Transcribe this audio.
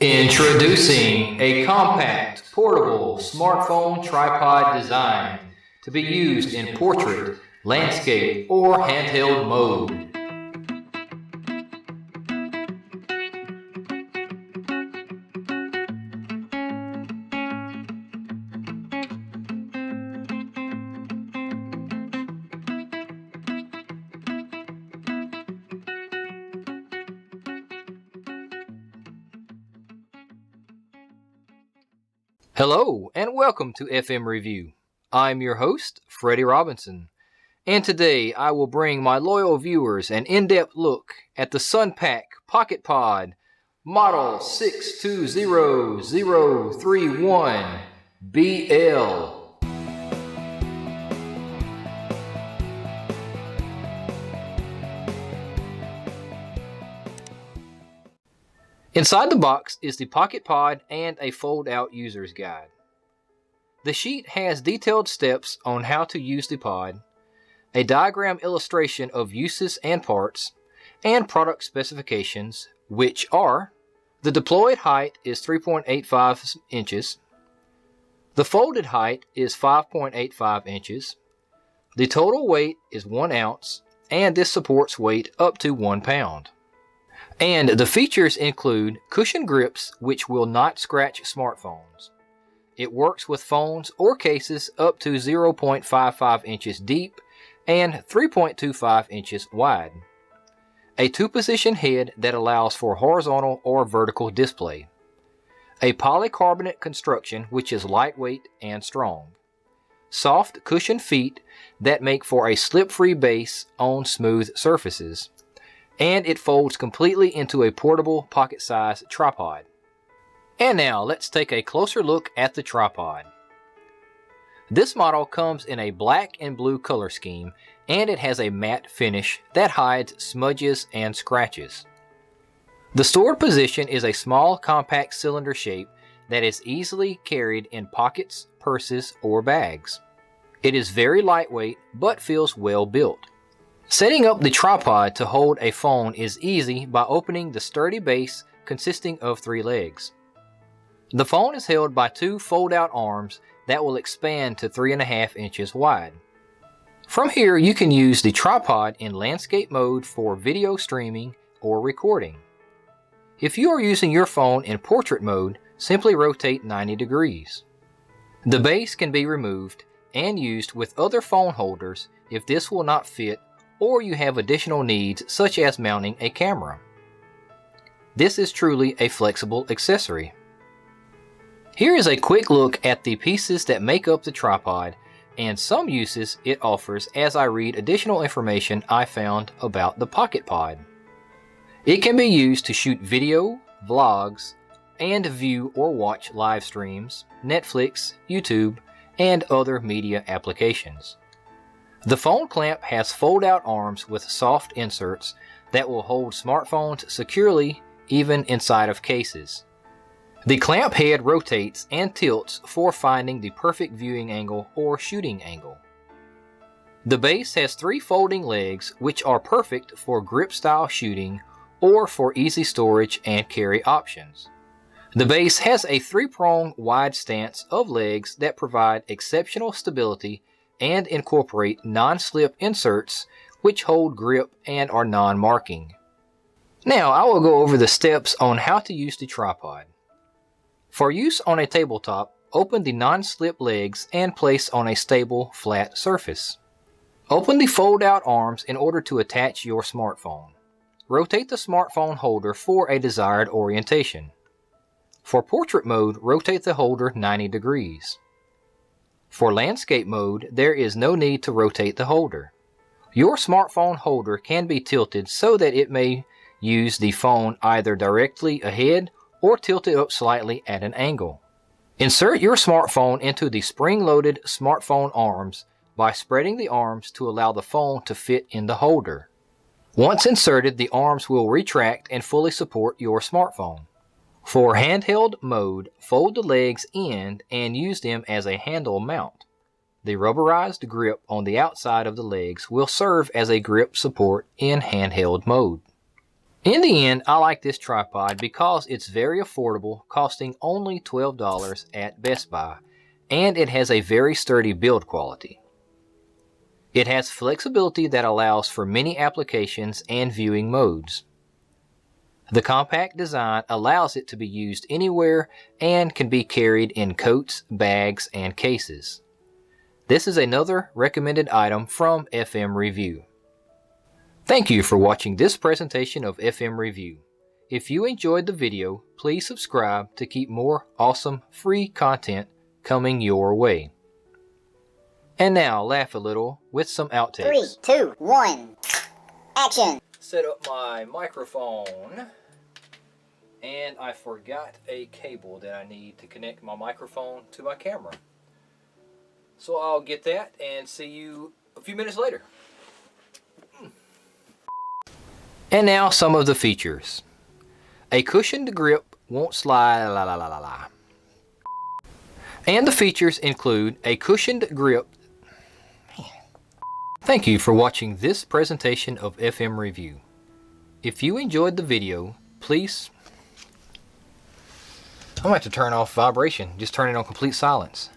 Introducing a compact, portable smartphone tripod designed to be used in portrait, landscape, or handheld mode. Hello and welcome to FMRevu. I'm your host, Freddie Robinson, and today I will bring my loyal viewers an in-depth look at the SUNPAK PocketPod Model 620031BL. Inside the box is the PocketPod and a fold-out user's guide. The sheet has detailed steps on how to use the pod, a diagram illustration of uses and parts, and product specifications, which are: the deployed height is 3.85 inches, the folded height is 5.85 inches, the total weight is 1 ounce, and this supports weight up to 1 pound. And the features include cushion grips which will not scratch smartphones. It works with phones or cases up to 0.55 inches deep and 3.25 inches wide. A 2-position head that allows for horizontal or vertical display. A polycarbonate construction which is lightweight and strong. Soft cushion feet that make for a slip-free base on smooth surfaces. And it folds completely into a portable pocket-sized tripod. And now let's take a closer look at the tripod. This model comes in a black and blue color scheme, and it has a matte finish that hides smudges and scratches. The stored position is a small compact cylinder shape that is easily carried in pockets, purses, or bags. It is very lightweight but feels well built. Setting up the tripod to hold a phone is easy by opening the sturdy base consisting of 3 legs. The phone is held by 2 fold-out arms that will expand to 3.5 inches wide. From here, you can use the tripod in landscape mode for video streaming or recording. If you are using your phone in portrait mode, simply rotate 90 degrees. The base can be removed and used with other phone holders if this will not fit, or you have additional needs such as mounting a camera. This is truly a flexible accessory. Here is a quick look at the pieces that make up the tripod and some uses it offers as I read additional information I found about the PocketPod. It can be used to shoot video, vlogs, and view or watch live streams, Netflix, YouTube, and other media applications. The phone clamp has fold-out arms with soft inserts that will hold smartphones securely even inside of cases. The clamp head rotates and tilts for finding the perfect viewing angle or shooting angle. The base has 3 folding legs which are perfect for grip-style shooting or for easy storage and carry options. The base has a 3-prong wide stance of legs that provide exceptional stability and incorporate non-slip inserts which hold grip and are non-marking. Now I will go over the steps on how to use the tripod. For use on a tabletop, open the non-slip legs and place on a stable, flat surface. Open the fold-out arms in order to attach your smartphone. Rotate the smartphone holder for a desired orientation. For portrait mode, rotate the holder 90 degrees. For landscape mode, there is no need to rotate the holder. Your smartphone holder can be tilted so that it may use the phone either directly ahead or tilted up slightly at an angle. Insert your smartphone into the spring-loaded smartphone arms by spreading the arms to allow the phone to fit in the holder. Once inserted, the arms will retract and fully support your smartphone. For handheld mode, fold the legs in and use them as a handle mount. The rubberized grip on the outside of the legs will serve as a grip support in handheld mode. In the end, I like this tripod because it's very affordable, costing only $12 at Best Buy, and it has a very sturdy build quality. It has flexibility that allows for many applications and viewing modes. The compact design allows it to be used anywhere and can be carried in coats, bags, and cases. This is another recommended item from FMRevu. Thank you for watching this presentation of FMRevu. If you enjoyed the video, please subscribe to keep more awesome free content coming your way. And now laugh a little with some outtakes. 3, 2, 1, action! Set up my microphone, and I forgot a cable that I need to connect my microphone to my camera. So I'll get that and see you a few minutes later. And now some of the features. A cushioned grip won't slide And the features include a cushioned grip. Thank you for watching this presentation of FMRevu. If you enjoyed the video, please... I'm going to have to turn off vibration. Just turn it on complete silence.